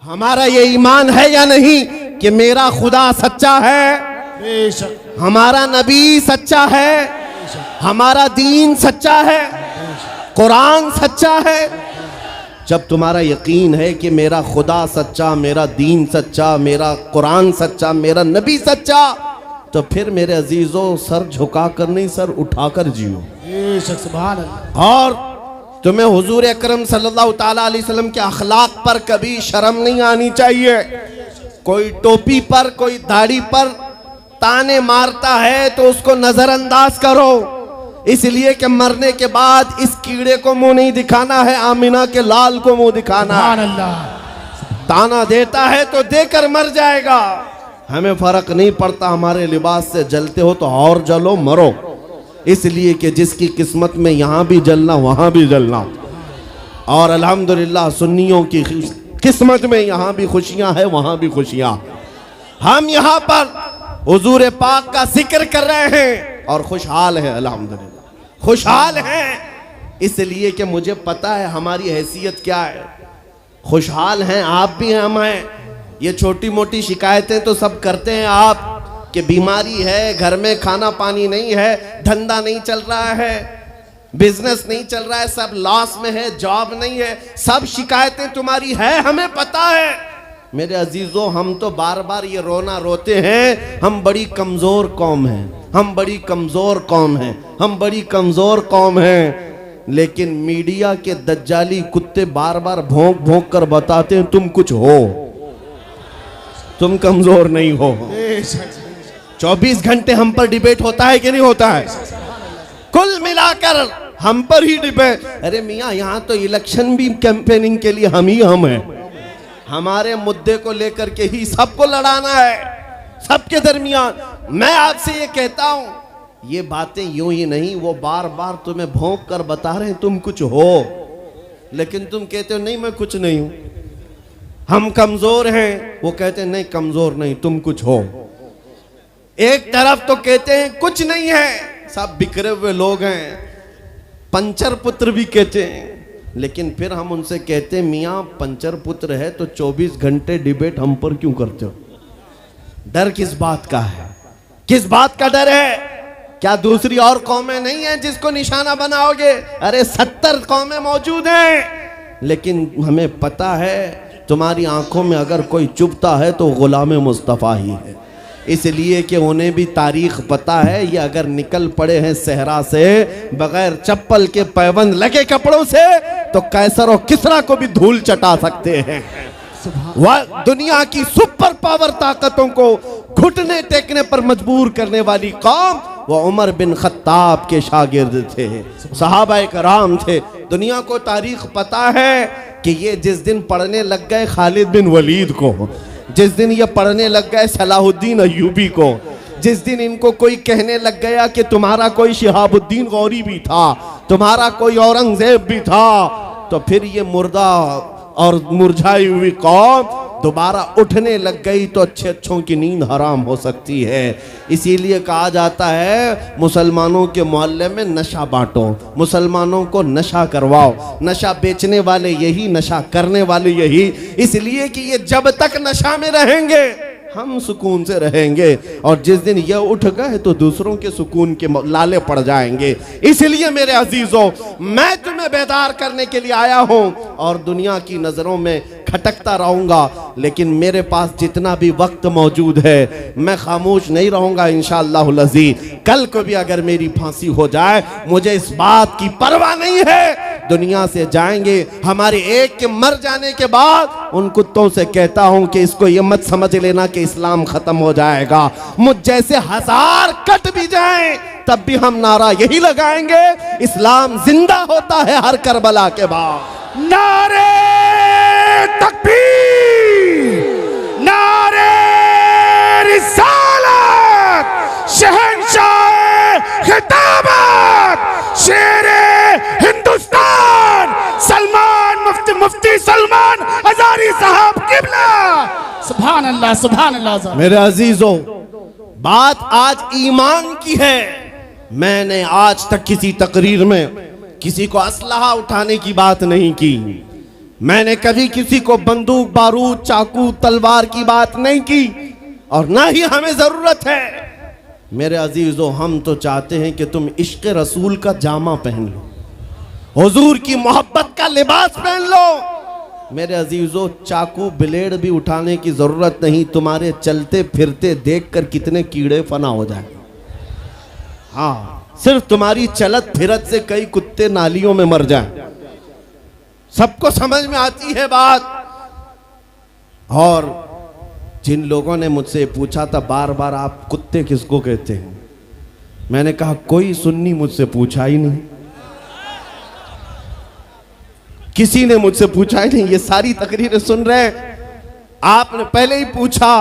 हमारा ये ईमान है या नहीं कि मेरा खुदा सच्चा है, बेशक हमारा नबी सच्चा है, हमारा दीन सच्चा है, कुरान सच्चा है। जब तुम्हारा यकीन है कि मेरा खुदा सच्चा, मेरा दीन सच्चा, मेरा कुरान सच्चा, मेरा नबी सच्चा, तो फिर मेरे अजीजों सर झुकाकर नहीं, सर उठाकर जियो। बेशक सुभान अल्लाह। और तुम्हें हुजूर अकरम सल्लल्लाहु ताला अलैहि वसल्लम के अखलाक पर कभी शर्म नहीं आनी चाहिए। कोई टोपी पर, कोई दाढ़ी पर ताने मारता है तो उसको नजरअंदाज करो, इसलिए कि मरने के बाद इस कीड़े को मुंह नहीं दिखाना है, आमिना के लाल को मुंह दिखाना है। सुभान अल्लाह। ताना देता है तो देकर मर जाएगा, हमें फर्क नहीं पड़ता, हमारे लिबास से जलते हो तो और जलो, मरो, इसलिए कि जिसकी किस्मत में यहाँ भी जलना वहाँ भी जलना। और अल्हम्दुलिल्लाह सुन्नियों की किस्मत में यहाँ भी खुशियाँ हैं, वहाँ भी खुशियाँ। हम यहाँ पर हुजूर पाक का जिक्र कर रहे हैं और खुशहाल हैं, अल्हम्दुलिल्लाह खुशहाल हैं, इसलिए कि मुझे पता है हमारी हैसियत क्या है। खुशहाल हैं, आप भी हैं, हम हैं। ये छोटी मोटी शिकायतें तो सब करते हैं आप, कि बीमारी है, घर में खाना पानी नहीं है, धंधा नहीं चल रहा है, बिजनेस नहीं चल रहा है, सब लॉस में है, जॉब नहीं है, सब शिकायतें तुम्हारी है, हमें पता है। मेरे अजीजों, हम तो बार बार ये रोना रोते हैं, हम बड़ी कमजोर कौम हैं, हम बड़ी कमजोर कौम हैं, हम बड़ी कमजोर कौम हैं। लेकिन मीडिया के दज्जाली कुत्ते बार बार भौंक भौंक कर बताते हैं तुम कुछ हो, तुम कमजोर नहीं हो। 24 घंटे हम पर डिबेट होता है कि नहीं होता है? कुल मिलाकर हम पर ही डिबेट। अरे मियाँ, यहाँ तो इलेक्शन भी कैंपेनिंग के लिए हम हैं, हमारे मुद्दे को लेकर के ही सबको लड़ाना है, सबके दरमियान। मैं आपसे ये कहता हूँ, ये बातें यूं ही नहीं, वो बार बार तुम्हें भौंक कर बता रहे हैं तुम कुछ हो, लेकिन तुम कहते हो नहीं मैं कुछ नहीं हूं, हम कमजोर हैं, वो कहते हैं नहीं कमजोर नहीं, तुम कुछ हो। एक तरफ तो कहते हैं कुछ नहीं है, सब बिखरे हुए लोग हैं, पंचर पुत्र भी कहते हैं, लेकिन फिर हम उनसे कहते हैं मियाँ पंचर पुत्र है तो 24 घंटे डिबेट हम पर क्यों करते हो? डर किस बात का है? किस बात का डर है? क्या दूसरी और कौमें नहीं हैं जिसको निशाना बनाओगे? अरे 70 कौमें मौजूद हैं, लेकिन हमें पता है तुम्हारी आंखों में अगर कोई चुभता है तो गुलाम मुस्तफ़ा ही है, इसलिए कि उन्हें भी तारीख पता है। ये अगर निकल पड़े हैं सहरा से बगैर चप्पल के, पैबंद लगे कपड़ों से, तो कैसर और किसरा को भी धूल चटा सकते हैं। वह दुनिया की सुपर पावर ताकतों को घुटने टेकने पर मजबूर करने वाली कौम वो उमर बिन खत्ताब के शागिर्द थे, सहाबाए कराम थे। दुनिया को तारीख पता है कि ये जिस दिन पढ़ने लग गए खालिद बिन वलीद को, जिस दिन ये पढ़ने लग गए सलाहुद्दीन अय्यूबी को, जिस दिन इनको कोई कहने लग गया कि तुम्हारा कोई शिहाबुद्दीन गौरी भी था, तुम्हारा कोई औरंगजेब भी था, तो फिर ये मुर्दा और मुरझाई हुई कौम दोबारा उठने लग गई तो अच्छे अच्छों की नींद हराम हो सकती है। इसीलिए कहा जाता है मुसलमानों के मोहल्ले में नशा बांटो, मुसलमानों को नशा करवाओ, नशा बेचने वाले यही, नशा करने वाले यही, इसलिए कि ये जब तक नशा में रहेंगे हम सुकून से रहेंगे, और जिस दिन ये उठ गए तो दूसरों के सुकून के लाले पड़ जाएंगे। इसलिए मेरे अजीजों, मैं तुम्हें बेदार करने के लिए आया हूं और दुनिया की नजरों में खटकता रहूंगा, लेकिन मेरे पास जितना भी वक्त मौजूद है मैं खामोश नहीं रहूंगा इंशाअल्लाह अज़ीज़। कल को भी अगर मेरी फांसी हो जाए मुझे इस बात की परवाह नहीं है, दुनिया से जाएंगे। हमारे एक के मर जाने के बाद उन कुत्तों से कहता हूं कि इसको ये मत समझ लेना कि इस्लाम खत्म हो जाएगा, मुझ जैसे 1000 कट भी जाएं तब भी हम नारा यही लगाएंगे, इस्लाम जिंदा होता है हर करबला के बाद। नारे तकबीर, नारे रिसालत, शहंशाह खिताबत, शेरे हिंदुस्तान सलमान मुफ्ती सलमान हजारी साहब किबला। सुभान अल्लाह, सुभान अल्लाह। मेरे अजीजों, बात आज ईमान की है। मैंने आज तक किसी तकरीर में किसी को असलहा उठाने की बात नहीं की, मैंने कभी किसी को बंदूक, बारूद, चाकू, तलवार की बात नहीं की और ना ही हमें जरूरत है। मेरे अजीजों, हम तो चाहते हैं कि तुम इश्क रसूल का जामा पहन लो, हुजूर की मोहब्बत का लिबास पहन लो। मेरे अजीजों, चाकू ब्लेड भी उठाने की जरूरत नहीं, तुम्हारे चलते फिरते देखकर कितने कीड़े फना हो जाए। हाँ, सिर्फ तुम्हारी चलत फिरत से कई कुत्ते नालियों में मर जाए। सबको समझ में आती है बात। और जिन लोगों ने मुझसे पूछा था बार बार, आप कुत्ते किसको कहते हैं, मैंने कहा कोई सुन्नी मुझसे पूछा ही नहीं, किसी ने मुझसे पूछा ही नहीं। ये सारी तकरीरें सुन रहे हैं, आपने पहले ही पूछा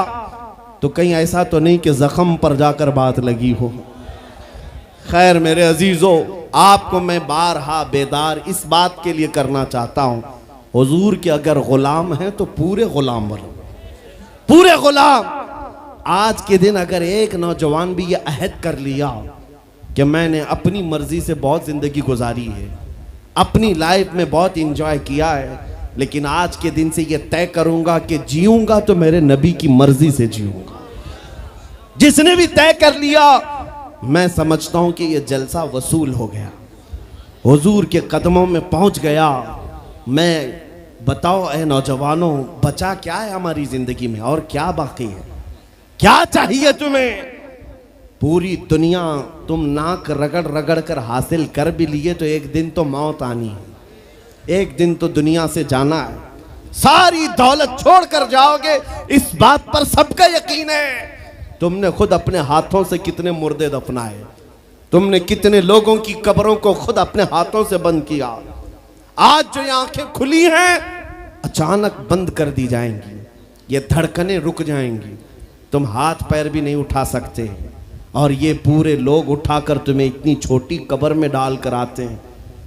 तो कहीं ऐसा तो नहीं कि जख्म पर जाकर बात लगी हो। खैर मेरे अजीजों, आपको मैं बारहा बेदार इस बात के लिए करना चाहता हूं, हुजूर के अगर गुलाम हैं तो पूरे गुलाम बनो, पूरे गुलाम। आज के दिन अगर एक नौजवान भी ये अहद कर लिया कि मैंने अपनी मर्जी से बहुत जिंदगी गुजारी है, अपनी लाइफ में बहुत इंजॉय किया है, लेकिन आज के दिन से ये तय करूंगा कि जीऊंगा तो मेरे नबी की मर्जी से जीऊंगा, जिसने भी तय कर लिया, मैं समझता हूं कि ये जलसा वसूल हो गया, हुजूर के कदमों में पहुंच गया। मैं बताओ ए नौजवानों, बचा क्या है हमारी जिंदगी में और क्या बाकी है, क्या चाहिए तुम्हें? पूरी दुनिया तुम नाक रगड़ रगड़ कर हासिल कर भी लिए तो एक दिन तो मौत आनी है, एक दिन तो दुनिया से जाना है, सारी दौलत छोड़कर जाओगे, इस बात पर सबका यकीन है। तुमने खुद अपने हाथों से कितने मुर्दे दफनाए, तुमने कितने लोगों की कब्रों को खुद अपने हाथों से बंद किया। आज जो ये आंखें खुली हैं अचानक बंद कर दी जाएंगी, ये धड़कनें रुक जाएंगी, तुम हाथ पैर भी नहीं उठा सकते, और ये पूरे लोग उठाकर तुम्हें इतनी छोटी कब्र में डाल कर आते हैं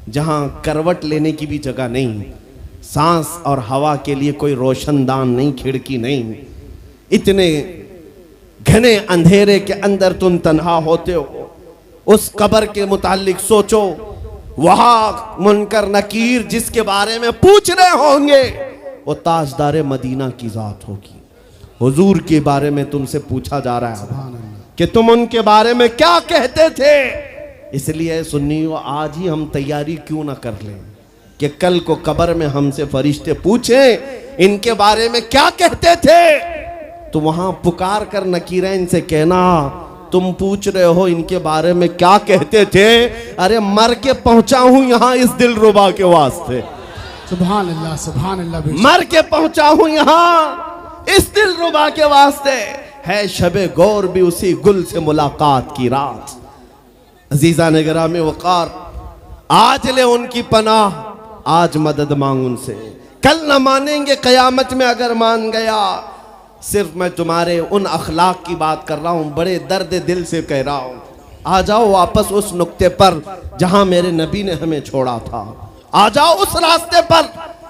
जहां करवट लेने की भी जगह नहीं, सांस और हवा के लिए कोई रोशनदान नहीं, खिड़की नहीं। इतने घने अंधेरे के अंदर तुम तन्हा होते हो। उस कब्र के मुतालिक सोचो, वहां मुनकर नकीर जिसके बारे में पूछ रहे होंगे वो ताजदार मदीना की जात होगी। हुजूर के बारे में तुमसे पूछा जा रहा है कि तुम उनके बारे में क्या कहते थे। इसलिए सुन्नियों, आज ही हम तैयारी क्यों ना कर लें कि कल को कब्र में हमसे फरिश्ते पूछें इनके बारे में क्या कहते थे, तो वहां पुकार कर नकीरैन से कहना, तुम पूछ रहे हो इनके बारे में क्या कहते थे, अरे मर के पहुंचा हूं यहां इस दिलरुबा के वास्ते। सुभान अल्लाह, सुभान अल्लाह। मर के पहुंचा हूं यहां इस दिलरुबा के वास्ते, है शबे गौर भी उसी गुल से मुलाकात की रात। अजीजा ने गिरामी वकार, आज ले उनकी पनाह, आज मदद मांग उनसे, कल न मानेंगे कयामत में अगर मान गया। सिर्फ मैं तुम्हारे उन अखलाक की बात कर रहा हूं, बड़े दर्द दिल से कह रहा हूं। आ जाओ वापस उस नुक्ते पर जहां मेरे नबी ने हमें छोड़ा था, आ जाओ उस रास्ते पर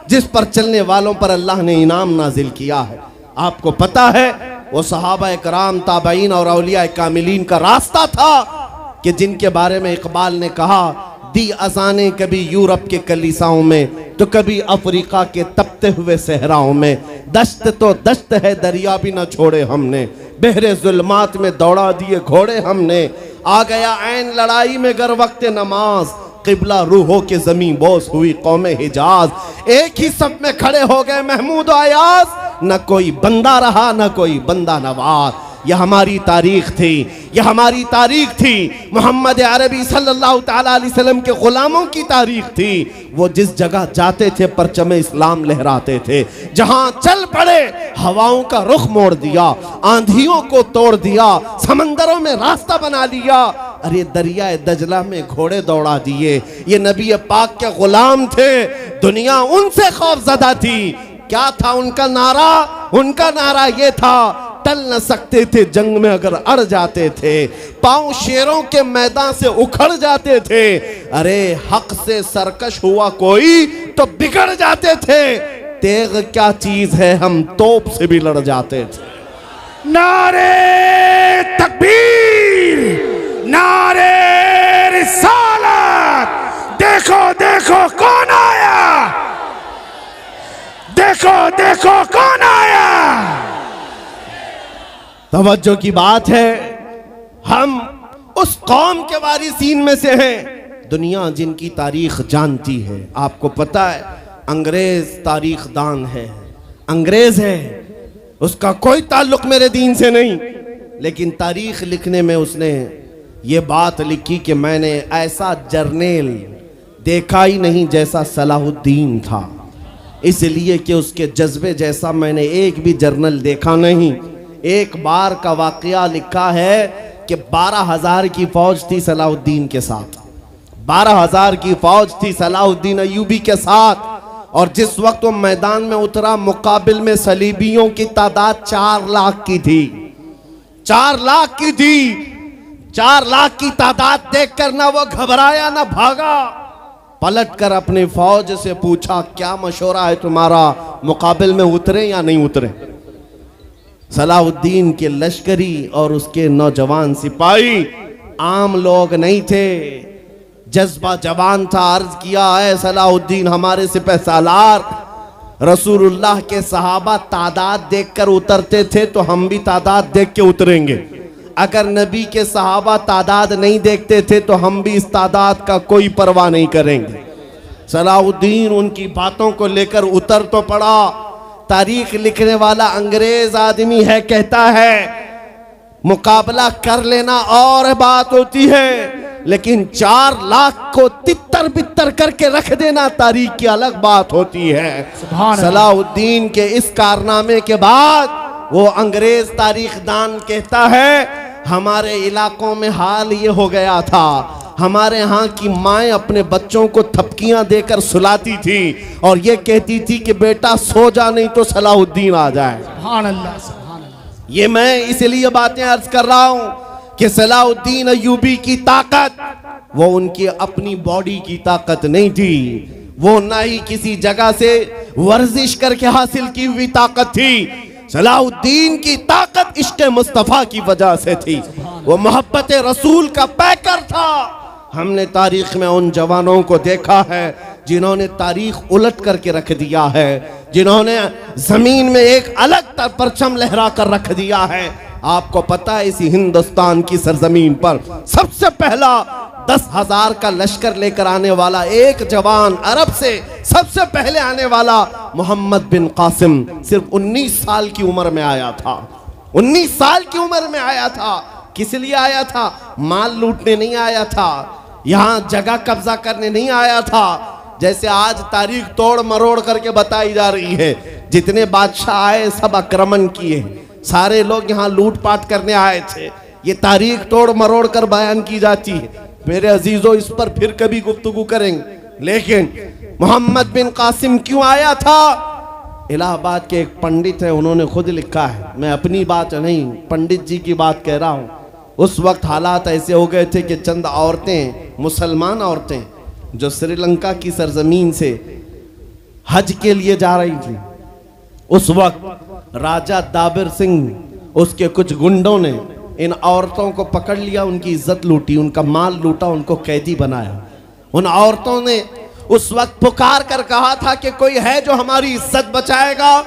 जिस पर चलने वालों पर अल्लाह ने इनाम नाजिल किया है। आपको पता है वो सहाबा कराम, ताबईन और औलिया कामिलीन का रास्ता था कि जिनके बारे में इकबाल ने कहा, दी अजाने कभी यूरोप के कलीसाओं में तो कभी अफ्रीका के तपते हुए सहराओं में, दश्त तो दश्त है दरिया भी न छोड़े हमने, बहरे जुल्मात में दौड़ा दिए घोड़े हमने, आ गया ऐन लड़ाई में गर वक्त नमाज, किबला रूहों के जमीन बोस हुई कौम हिजाज। एक ही सब में खड़े हो गए महमूद अयाज, न कोई बंदा रहा न कोई बंदा नवाज। यह हमारी तारीख थी, यह हमारी तारीख थी, मोहम्मद अरबी सल्लल्लाहु ताला अलैहि वसल्लम के गुलामों की तारीख थी। वो जिस जगह जाते थे परचम इस्लाम लहराते थे, जहां चल पड़े हवाओं का रुख मोड़ दिया, आंधियों को तोड़ दिया, समंदरों में रास्ता बना लिया, अरे दरिया दजला में घोड़े दौड़ा दिए। ये नबी पाक के गुलाम थे, दुनिया उनसे खौफजदा थी। क्या था उनका नारा? उनका नारा ये था, टल न सकते थे जंग में अगर अड़ जाते थे, पांव शेरों के मैदान से उखड़ जाते थे, अरे हक से सरकश हुआ कोई तो बिगड़ जाते थे, तेग क्या चीज है हम तोप से भी लड़ जाते थे। नारे तकबीर, नारे रिसालत, देखो देखो कौन आया, देखो देखो कौन आया। तवज्जो की बात है, हम उस कौम के वारिसीन में से हैं दुनिया जिनकी तारीख जानती है। आपको पता है अंग्रेज तारीख दान है, अंग्रेज है, उसका कोई ताल्लुक मेरे दीन से नहीं, लेकिन तारीख लिखने में उसने ये बात लिखी कि मैंने ऐसा जर्नेल देखा ही नहीं जैसा सलाहुद्दीन था, इसलिए कि उसके जज्बे जैसा मैंने एक भी जर्नल देखा नहीं। एक बार का वाकया लिखा है कि 12,000 की फौज थी सलाहुद्दीन के साथ, 12,000 की फौज थी सलाहुद्दीन अय्यूबी के साथ, और जिस वक्त वो मैदान में उतरा मुकाबिल में सलीबियों की तादाद 4 लाख की थी, 4 लाख की थी। 4 लाख की तादाद देखकर ना वो घबराया ना भागा, पलटकर अपनी फौज से पूछा क्या मशवरा है तुम्हारा, मुकाबिल में उतरे या नहीं उतरे। सलाहुद्दीन के लश्करी और उसके नौजवान सिपाही आम लोग नहीं थे, जज्बा जवान था। अर्ज किया है सलाहुद्दीन हमारे सिपह सालार, रसूलुल्लाह के सहाबा तादाद देखकर उतरते थे तो हम भी तादाद देख के उतरेंगे, अगर नबी के सहाबा तादाद नहीं देखते थे तो हम भी इस तादाद का कोई परवाह नहीं करेंगे। सलाहुद्दीन उनकी बातों को लेकर उतर तो पड़ा। तारीख लिखने वाला अंग्रेज आदमी है, कहता है मुकाबला कर लेना और बात होती है, लेकिन 4 लाख को तितर बितर करके रख देना तारीख की अलग बात होती है। सलाहुद्दीन के इस कारनामे के बाद वो अंग्रेज तारीखदान कहता है हमारे इलाकों में हाल ये हो गया था, हमारे यहाँ की माएँ अपने बच्चों को थपकियां देकर सुलाती थी और ये कहती थी कि बेटा सो जा नहीं तो सलाहुद्दीन आ जाए। सुभान अल्लाह, सुभान अल्लाह। ये मैं इसलिए बातें अर्ज कर रहा हूँ कि सलाहुद्दीन अय्यूबी की ताकत वो उनकी अपनी बॉडी की ताकत नहीं थी, वो ना ही किसी जगह से वर्जिश करके हासिल की हुई ताकत थी। सलाहुद्दीन की ताकत इश्क़ मुस्तफ़ा की वजह से थी, वो मोहब्बत रसूल का पैकर था। हमने तारीख में उन जवानों को देखा है जिन्होंने तारीख उलट करके रख दिया है, जिन्होंने जमीन में एक अलग परचम लहरा कर रख दिया है। आपको पता है इसी हिंदुस्तान की सरजमीन पर सबसे पहला 10,000 का लश्कर लेकर आने वाला एक जवान अरब से सबसे पहले आने वाला मोहम्मद बिन कासिम सिर्फ 19 साल की उम्र में आया था। 19 साल की उम्र में आया था। किस लिए आया था? माल लूटने नहीं आया था, यहाँ जगह कब्जा करने नहीं आया था। जैसे आज तारीख तोड़ मरोड़ करके बताई जा रही है, जितने बादशाह आए सब आक्रमण किए, सारे लोग यहाँ लूटपाट करने आए थे, ये तारीख तोड़ मरोड़ कर बयान की जाती है। मेरे अजीजों इस पर फिर कभी गुफ्तगू करेंगे, लेकिन मोहम्मद बिन कासिम क्यों आया था? इलाहाबाद के एक पंडित है, उन्होंने खुद लिखा है, मैं अपनी बात नहीं पंडित जी की बात कह रहा हूँ। उस वक्त हालात ऐसे हो गए थे कि चंद औरतें, मुसलमान औरतें जो श्रीलंका की सरजमीन से हज के लिए जा रही थी, उस वक्त राजा दाबिर सिंह उसके कुछ गुंडों ने इन औरतों को पकड़ लिया, उनकी इज्जत लूटी, उनका माल लूटा, उनको कैदी बनाया। उन औरतों ने उस वक्त पुकार कर कहा था कि कोई है जो हमारी इज्जत बचाएगा।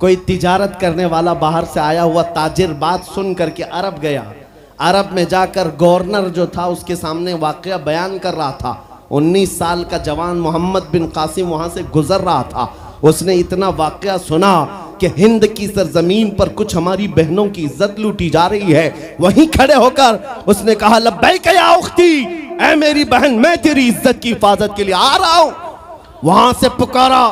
कोई तिजारत करने वाला बाहर से आया हुआ ताजिर बात सुन करके अरब गया। अरब में जाकर गवर्नर जो था उसके सामने वाकया बयान कर रहा था। 19 साल का जवान मोहम्मद बिन कासिम वहां से गुजर रहा था। उसने इतना वाकया सुना कि हिंद की सरजमीन पर कुछ हमारी बहनों की इज्जत लूटी जा रही है। वहीं खड़े होकर उसने कहा लब्बैक या उख्ती, ऐ मेरी बहन मैं तेरी इज्जत की हिफाजत के लिए आ रहा हूं। वहां से पुकारा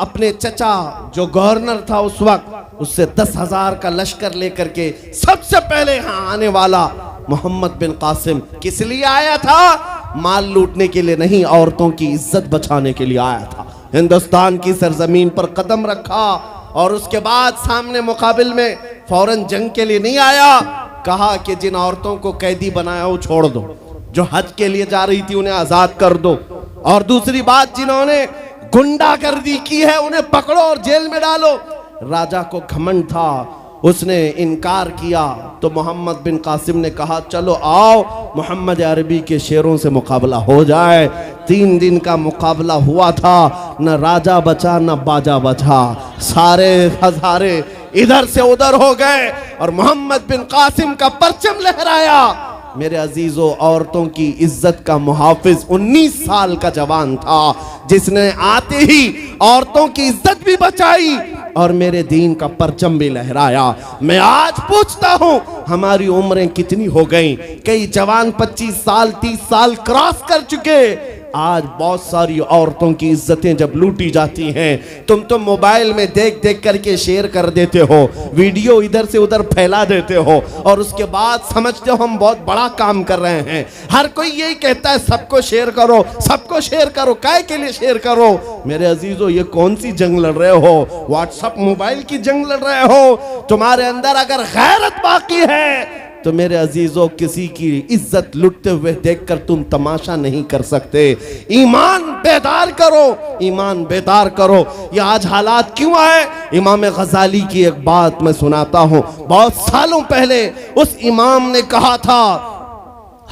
अपने चचा जो गवर्नर था उस वक्त, उससे 10,000 का लश्कर लेकर के सबसे पहले यहाँ आने वाला मोहम्मद बिन कासिम किस लिए आया था? माल लूटने के लिए नहीं, औरतों की इज्जत बचाने के लिए आया था। हिंदुस्तान की सरजमीन पर कदम रखा और उसके बाद सामने मुकाबिल में फौरन जंग के लिए नहीं आया। कहा कि जिन औरतों को कैदी बनाया वो छोड़ दो, जो हज के लिए जा रही थी उन्हें आजाद कर दो, और दूसरी बात जिन्होंने गुंडागर्दी की है उन्हें पकड़ो और जेल में डालो। राजा को घमंड था, उसने इनकार किया तो मोहम्मद बिन कासिम ने कहा चलो आओ मोहम्मद अरबी के शेरों से मुकाबला हो जाए। 3 दिन का मुकाबला हुआ था, न राजा बचा न बाजा बचा, सारे हजारे इधर से उधर हो गए और मोहम्मद बिन कासिम का परचम लहराया। मेरे अजीजों, औरतों की इज्जत का मुहाफिज 19 साल का जवान था जिसने आते ही औरतों की इज्जत भी बचाई और मेरे दीन का परचम भी लहराया। मैं आज पूछता हूं हमारी उम्रें कितनी हो गई? कई जवान 25 साल 30 साल क्रॉस कर चुके। आज बहुत सारी औरतों की इज्जतें जब लूटी जाती हैं, तुम तो मोबाइल में देख देख करके शेयर कर देते हो, वीडियो इधर से उधर फैला देते हो और उसके बाद समझते हो हम बहुत बड़ा काम कर रहे हैं। हर कोई यही कहता है सबको शेयर करो, सबको शेयर करो, काय के लिए शेयर करो? मेरे अजीजों, ये कौन सी जंग लड़ रहे हो? व्हाट्सएप मोबाइल की जंग लड़ रहे हो? तुम्हारे अंदर अगर गैरत बाकी है तो मेरे अजीजों, किसी की इज्जत लुटते हुए देखकर तुम तमाशा नहीं कर सकते। ईमान बेदार करो, ईमान बेदार करो। ये आज हालात क्यों आए? इमाम गजाली की एक बात मैं सुनाता हूं। बहुत सालों पहले उस इमाम ने कहा था,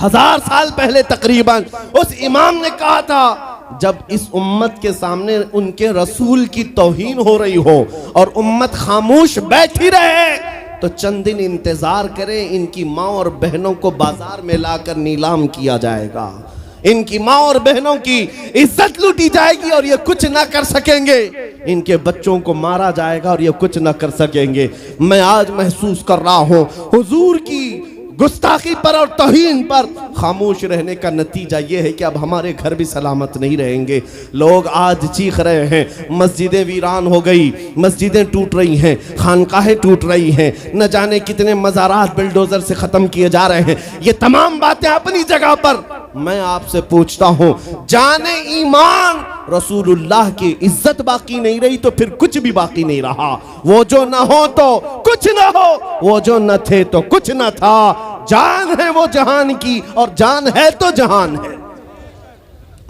1000 साल पहले तकरीबन, उस इमाम ने कहा था जब इस उम्मत के सामने उनके रसूल की तौहीन हो रही हो और उम्मत खामोश बैठी रहे तो चंद दिन इंतजार करें, इनकी माँ और बहनों को बाजार में लाकर नीलाम किया जाएगा, इनकी माँ और बहनों की इज्जत लूटी जाएगी और ये कुछ ना कर सकेंगे, इनके बच्चों को मारा जाएगा और ये कुछ ना कर सकेंगे। मैं आज महसूस कर रहा हूँ हुजूर की गुस्ताखी पर और तौहीन पर खामोश रहने का नतीजा ये है कि अब हमारे घर भी सलामत नहीं रहेंगे। लोग आज चीख रहे हैं, मस्जिदें वीरान हो गई, मस्जिदें टूट रही हैं, खानकाहें टूट रही हैं, न जाने कितने मज़ारात बिल्डोजर से ख़त्म किए जा रहे हैं। ये तमाम बातें अपनी जगह पर। मैं आपसे पूछता हूँ, जाने ईमान रसूलुल्लाह की इज्जत बाकी नहीं रही तो फिर कुछ भी बाकी नहीं रहा। वो जो न हो तो कुछ न हो, वो जो न थे तो कुछ न था। जान है वो जहान की और जान है तो जहान है।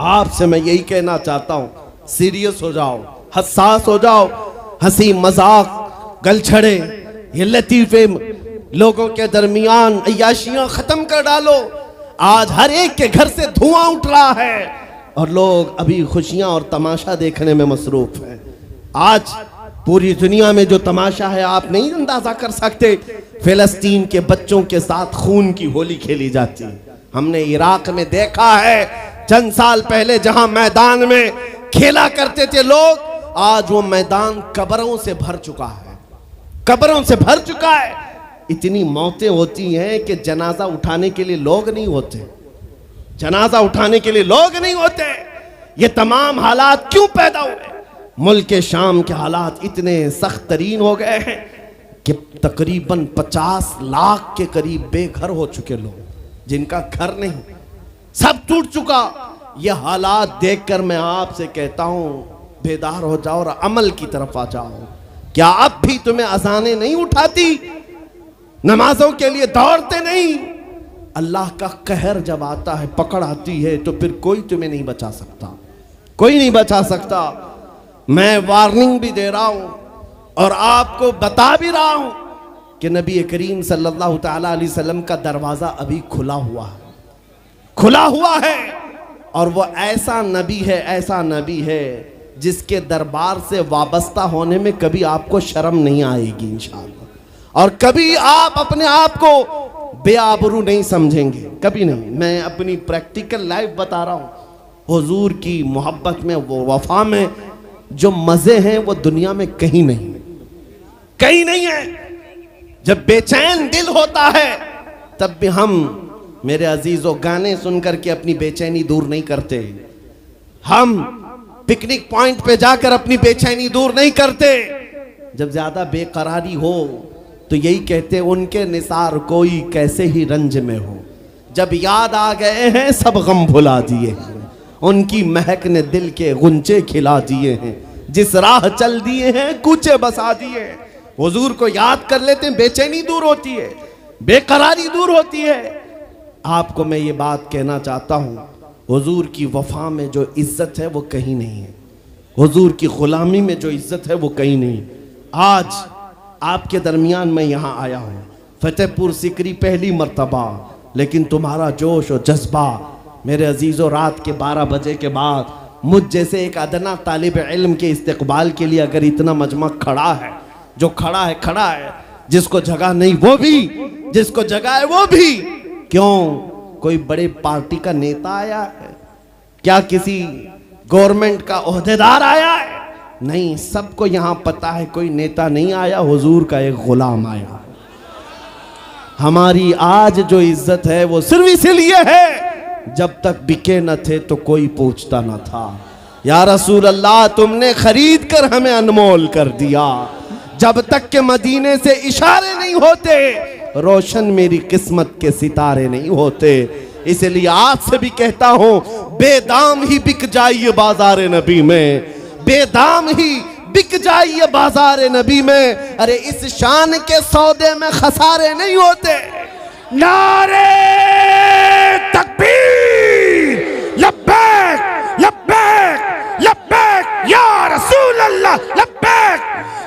आपसे मैं यही कहना चाहता हूं, सीरियस हो जाओ, हसास हो जाओ। हंसी मजाक गलछड़े ये लतीफे लोगों के दरमियान अय्याशियां खत्म कर डालो। आज हर एक के घर से धुआं उठ रहा है और लोग अभी खुशियां और तमाशा देखने में मसरूफ हैं। आज पूरी दुनिया में जो तमाशा है आप नहीं अंदाजा कर सकते। फिलिस्तीन के बच्चों के साथ खून की होली खेली जाती है। हमने इराक में देखा है चंद साल पहले जहां मैदान में खेला करते थे लोग, आज वो मैदान कब्रों से भर चुका है, कब्रों से भर चुका है। इतनी मौतें होती हैं कि जनाजा उठाने के लिए लोग नहीं होते, जनाजा उठाने के लिए लोग नहीं होते। ये तमाम हालात क्यों पैदा हुए? मुल्क शाम के हालात इतने सख्त तरीन हो गए हैं कि तकरीबन 50 लाख के करीब बेघर हो चुके लोग, जिनका घर नहीं, सब टूट चुका। ये हालात देखकर मैं आपसे कहता हूं, बेदार हो जाओ और अमल की तरफ आ जाओ। क्या अब भी तुम्हें अजानें नहीं उठाती? नमाजों के लिए दौड़ते नहीं? अल्लाह का कहर जब आता है, पकड़ आती है, तो फिर कोई तुम्हें नहीं बचा सकता, कोई नहीं बचा सकता। मैं वार्निंग भी दे रहा हूं और आपको बता भी रहा हूं कि नबी करीम सल्लल्लाहु ताला अलैहि वसल्लम का दरवाजा अभी खुला हुआ है, खुला हुआ है। और वो ऐसा नबी है, ऐसा नबी है जिसके दरबार से वाबस्ता होने में कभी आपको शर्म नहीं आएगी इंशाअल्लाह, और कभी आप अपने आप को बेआबरू नहीं समझेंगे, कभी नहीं। मैं अपनी प्रैक्टिकल लाइफ बता रहा हूं। हुजूर की मोहब्बत में, वो वफा में जो मजे हैं वो दुनिया में कहीं नहीं, कहीं नहीं है। जब बेचैन दिल होता है तब भी हम, मेरे अजीजों, गाने सुनकर के अपनी बेचैनी दूर नहीं करते। हम पिकनिक पॉइंट पे जाकर अपनी बेचैनी दूर नहीं करते। जब ज्यादा बेकरारी हो तो यही कहते, उनके निसार कोई कैसे ही रंज में हो, जब याद आ गए हैं सब गम भुला दिए हैं, उनकी महक ने दिल के गुंचे खिला दिए हैं, जिस राह चल दिए हैं कूचे बसा दिए हैं। हुजूर को याद कर लेते हैं, बेचैनी दूर होती है, बेकरारी दूर होती है। आपको मैं ये बात कहना चाहता हूं, हुजूर की वफा में जो इज्जत है वो कहीं नहीं है, हुजूर की गुलामी में जो इज्जत है वो कहीं नहीं। आज आपके दरमियान मैं यहाँ आया हूँ, फतेहपुर सिकरी पहली मर्तबा, लेकिन तुम्हारा जोश और जज्बा मेरे अजीज़ों, रात के 12 बजे के बाद मुझ जैसे एक अदना तालिब इल्म के इस्तकबाल के लिए अगर इतना मजमा खड़ा है, जो खड़ा है, जिसको जगह नहीं वो भी, जिसको जगह है वो भी, क्यों कोई बड़े पार्टी का नेता आया है? क्या किसी गवर्नमेंट का ओहदेदार आया है? नहीं, सबको यहां पता है कोई नेता नहीं आया, हुजूर का एक गुलाम आया। हमारी आज जो इज्जत है वो सिर्फ इसलिए है जब तक बिके न थे तो कोई पूछता न था। या रसूल अल्लाह, तुमने खरीद कर हमें अनमोल कर दिया। जब तक के मदीने से इशारे नहीं होते, रोशन मेरी किस्मत के सितारे नहीं होते। इसलिए आज से भी कहता हूं, बेदाम ही बिक जाइए बाजार नबी में, बेदाम ही बिक जाइए बाजार नबी में। अरे इस शान के सौदे में खसारे नहीं होते। नारे तकबीर, लब्बैक लब्बैक लब्बैक या रसूल अल्लाह, लब्बैक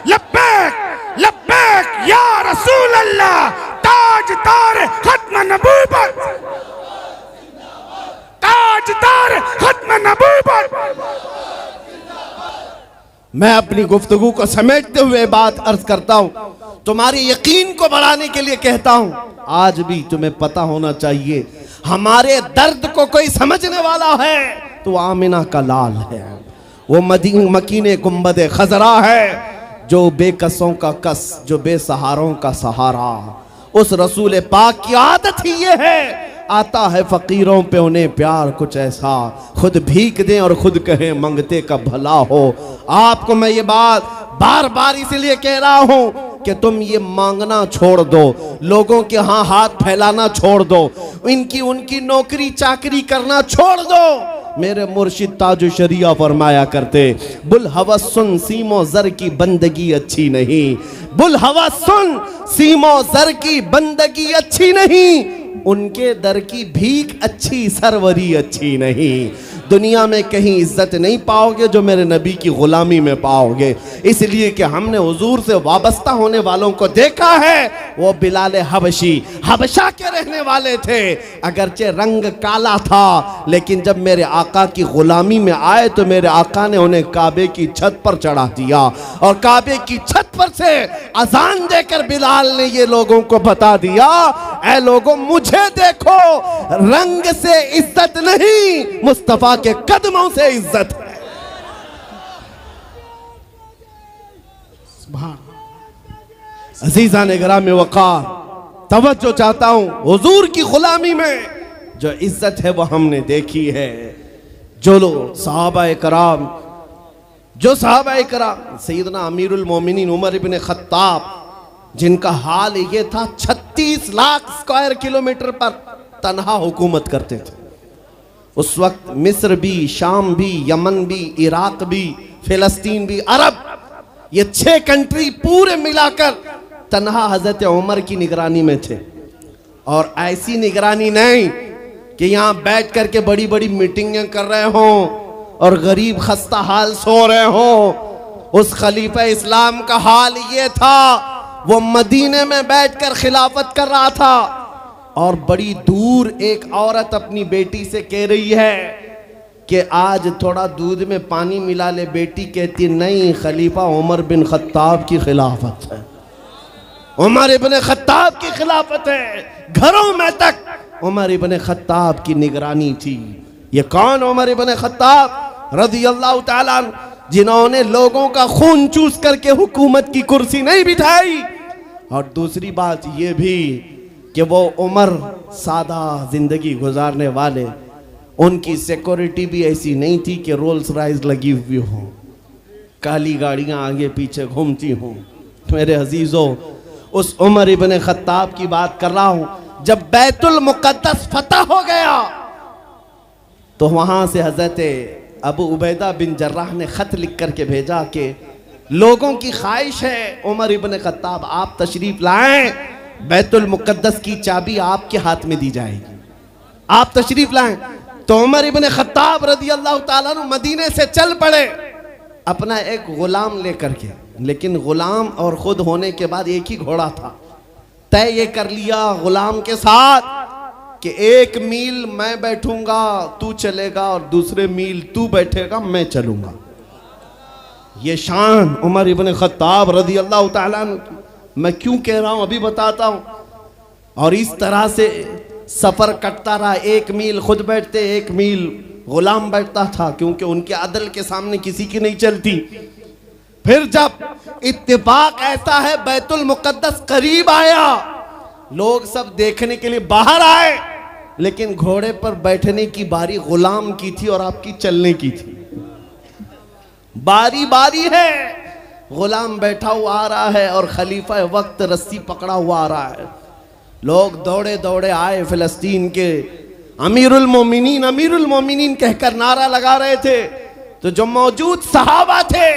लब्बैक लब्बैक या रसूल अल्लाह। ताजदार खत्म नबूवत, ताजदार खत्म नबूवत। मैं अपनी गुफ्तगू को समेटते हुए बात अर्ज करता हूं, तुम्हारे यकीन को बढ़ाने के लिए कहता हूं, आज भी तुम्हें पता होना चाहिए, हमारे दर्द को कोई समझने वाला है तो आमिना का लाल है, वो मकीने गुंबद खजरा है, जो बेकसों का कस, जो बेसहारों का सहारा। उस रसूल पाक की आदत ही ये है, आता है फकीरों पे उन्हें प्यार कुछ ऐसा, खुद भीख दें और खुद कहें मंगते का भला हो। आपको मैं ये बात बार बार इसलिए कह रहा हूं कि तुम ये मांगना छोड़ दो, लोगों के यहाँ हाथ फैलाना छोड़ दो, उनकी नौकरी चाकरी करना छोड़ दो। मेरे मुर्शिद ताजु शरिया फरमाया करते, बुल हवस सुन सीमो जर की बंदगी अच्छी नहीं, बुल हवस सुन सीमो जर की बंदगी अच्छी नहीं, उनके दर की भीख अच्छी, सरवरी अच्छी नहीं। दुनिया में कहीं इज्जत नहीं पाओगे जो मेरे नबी की गुलामी में पाओगे। इसलिए कि हमने हुजूर से वाबस्ता होने वालों को देखा है, वो बिलाल हबशी हबशा के रहने वाले थे, अगरचे रंग काला था, लेकिन जब मेरे आका की गुलामी में आए तो मेरे आका ने उन्हें काबे की छत पर चढ़ा दिया, और काबे की छत पर से अजान देकर बिलाल ने ये लोगों को बता दिया, ऐ लोगों मुझे देखो, रंग से इज्जत नहीं, मुस्तफा के कदमों से इज्जत है। अजीजा ने ग्राम वक़ार, तवज्जो चाहता हूं, हुजूर की गुलामी में जो इज्जत है वो हमने देखी है। जो लोग सहाबाए कराम, जो सहाबाए कराम, सैयदना अमीरुल मोमिनीन उमर इब्न खत्ताब, जिनका हाल ये था 36 लाख स्क्वायर किलोमीटर पर तन्हा हुकूमत करते थे। उस वक्त मिस्र भी, शाम भी, यमन भी, इराक भी, फिलिस्तीन भी, अरब, ये 6 कंट्री पूरे मिलाकर तन्हा हजरत उमर की निगरानी में थे। और ऐसी निगरानी नहीं कि यहाँ बैठ करके बड़ी बड़ी मीटिंगें कर रहे हों और गरीब खस्ता हाल सो रहे हों। उस खलीफा इस्लाम का हाल ये था, वो मदीने में बैठकर खिलाफत कर रहा था, और बड़ी दूर एक औरत अपनी बेटी से कह रही है कि आज थोड़ा दूध में पानी मिला ले। बेटी कहती नहीं, खलीफा उमर बिन खत्ताब की खिलाफत है, उमर इब्न खत्ताब की खिलाफत है। घरों में तक उमर इब्न खत्ताब की निगरानी थी। ये कौन? उमर इब्न खत्ताब रज़ियल्लाहु ताला अन्हु, जिन्होंने लोगों का खून चूस करके हुकूमत की कुर्सी नहीं बिठाई। और दूसरी बात ये भी कि वो उमर सादा जिंदगी गुजारने वाले, उनकी सिक्योरिटी भी ऐसी नहीं थी कि रोल्स रॉयस लगी हुई हो, काली गाड़ियां आगे पीछे घूमती हों। मेरे अजीजों, उस उमर इब्न खत्ताब की बात कर रहा हूं। जब बैतुल मुक़द्दस फतह हो गया तो वहां से हजरत अबू उबैदा बिन जर्राह ने खत लिख करके भेजा कि लोगों की ख्वाहिश है उमर इब्न खत्ताब आप तशरीफ लाएं, बैतुल मुक़द्दस की चाबी आपके हाथ में दी जाएगी, आप तशरीफ लाएं। तो उमर इब्न खत्ताब रज़ियल्लाहु ताला अन्हु मदीने से चल पड़े। अपना एक गुलाम लेकर के, लेकिन गुलाम और खुद होने के बाद एक ही घोड़ा था। तय ये कर लिया गुलाम के साथ कि 1 मील मैं बैठूंगा तू चलेगा और दूसरे मील तू बैठेगा मैं चलूंगा। ये शान उमर इब्न खत्ताब रज़ी अल्लाह ताला अन्हु की। मैं क्यों कह रहा हूं अभी बताता हूं। और इस तरह से सफर कटता रहा। 1 मील खुद बैठते, 1 मील गुलाम बैठता था, क्योंकि उनके अदल के सामने किसी की नहीं चलती। फिर जब इत्तेफाक ऐसा है बैतुल मुकद्दस करीब आया, लोग सब देखने के लिए बाहर आए, लेकिन घोड़े पर बैठने की बारी गुलाम की थी और आपकी चलने की थी। बारी बारी है, गुलाम बैठा हुआ आ रहा है और खलीफा वक्त रस्सी पकड़ा हुआ आ रहा है। लोग दौड़े दौड़े आए, फिलिस्तीन के अमीरुल मोमिनीन कहकर नारा लगा रहे थे। तो जो मौजूद सहाबा थे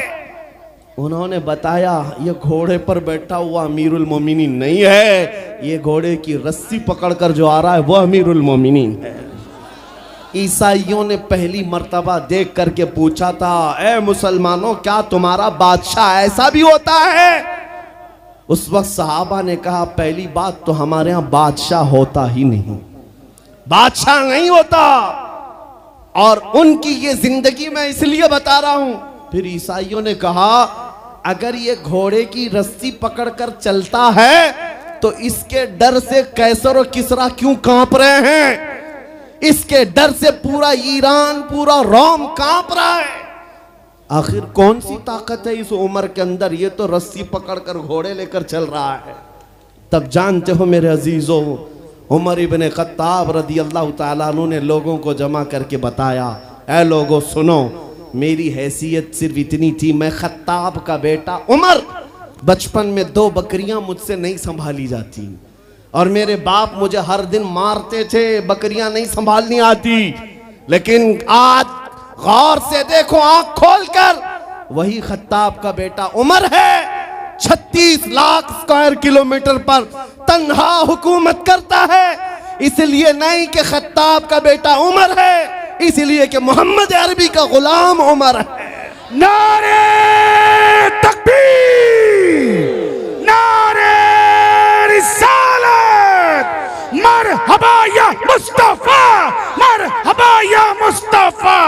उन्होंने बताया ये घोड़े पर बैठा हुआ अमीरुल मोमिनीन नहीं है, ये घोड़े की रस्सी पकड़कर जो आ रहा है वो अमीरुल मोमिनीन है। ईसाइयों ने पहली मर्तबा देख करके पूछा था, ए मुसलमानों क्या तुम्हारा बादशाह ऐसा भी होता है? उस वक्त सहाबा ने कहा पहली बात तो हमारे यहाँ बादशाह होता ही नहीं, बादशाह नहीं होता। और उनकी ये जिंदगी मैं इसलिए बता रहा हूं। फिर ईसाइयों ने कहा अगर ये घोड़े की रस्सी पकड़कर चलता है तो इसके डर से कैसर और किसरा क्यों कांप रहे हैं? इसके डर से पूरा ईरान, पूरा रोम कांप रहा है। आखिर कौन सी ताकत है इस उमर के अंदर? ये तो रस्सी पकड़कर घोड़े लेकर चल रहा है। तब जानते हो मेरे अजीजों, उमर इब्न खत्ताब रज़ी अल्लाह ताला अन्हु ने लोगों को जमा करके बताया, ऐ लोगों सुनो, मेरी हैसियत सिर्फ इतनी थी, मैं खत्ताब का बेटा उमर, बचपन में 2 बकरियां मुझसे नहीं संभाली जाती और मेरे बाप मुझे हर दिन मारते थे, बकरियां नहीं संभालनी आती। लेकिन आज गौर से देखो, आंख खोलकर, वही खत्ताब का बेटा उमर है। 36 लाख स्क्वायर किलोमीटर पर तन्हा हुकूमत करता है। इसलिए नहीं कि खत्ताब का बेटा उमर है, इसलिए कि मोहम्मद अरबी का गुलाम उमर है। नारे तकबीर, नारे रिसालत, मरहबा या मुस्तफा, मरहबा या मुस्तफा।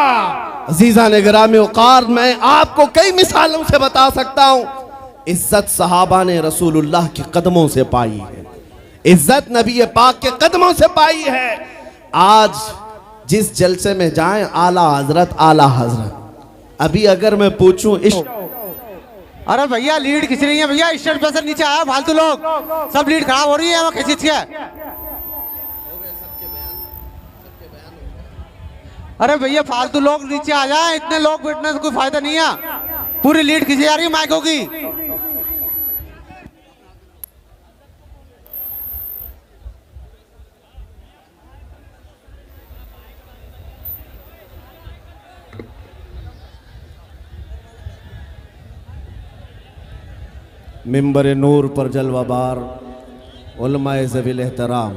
अजीजा ने गिरामी वक़ार, मैं आपको कई मिसालों से बता सकता हूं। इज्जत सहाबा ने रसूलुल्लाह के कदमों से पाई है, इज्जत नबी पाक के कदमों से पाई है। आज जिस जलसे में जाएं, आला हजरत, अभी अगर मैं पूछूं अरे भैया लीड खींच रही है भैया, स्टेज पे से नीचे आया, फालतू लोग सब लीड खराब हो रही है, वो खींच के। अरे भैया फालतू लोग नीचे आ जाए, इतने लोग बैठने से कोई फायदा नहीं है, पूरी लीड खींची जा रही है माइकों की। मिंबर नूर पर जलवाबार उलमाए ज़वील एहतराम,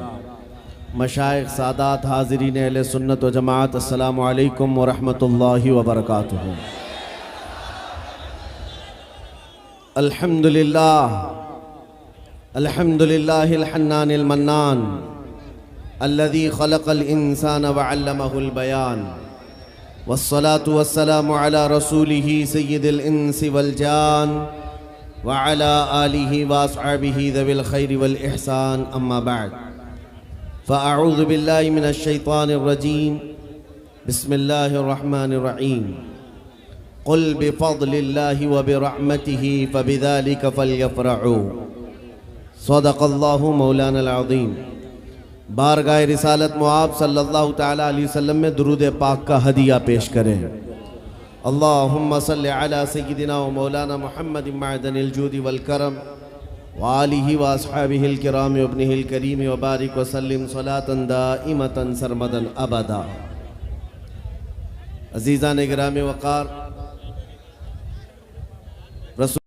मशाइख, सादात, हाज़रीन अहले सुन्नत व जमात, अस्सलामु अलैकुम व रहमतुल्लाहि व बरकातुहू। अल्हम्दुलिल्लाह, अल्हम्दुलिल्लाहिल हन्नानिल मन्नान, अल्लज़ी खलक़ल इंसान व अल्लमहुल बयान, वस्सलातु वस्सलामु अला रसूलिही सय्यिदिल इंसी वल जान व अला आलिही व अस्हाबिही ज़विल खैरि वल इहसान, अम्मा बाद। फ़अऊज़ु बिल्लाहि मिनश शैतानिर रजीम, बिस्मिल्लाहिर रहमानिर रहीम। क़ुल बिफ़ज़लिल्लाहि व बिरहमतिही फ़बिज़ालिका फ़लयफ़रहू, सदक़ल्लाहु मौलाना अज़ीम। बारगाह रिसालत मुआब सल्लल्लाहु तआला अलैहि वसल्लम में दुरूद पाक का हदिया पेश करें। अल्लाहुम्मा सल्लि अला सय्यिदिना व मौलाना मुहम्मदिन मअदनिल जूदि वल करम व आलिहि व अस्हाबिहिल किराम व इब्निहिल करीम व बारिक व सल्लिम सलातन दाइमतन सरमदन अबदा। अज़ीज़ान गिरामी वक़ार,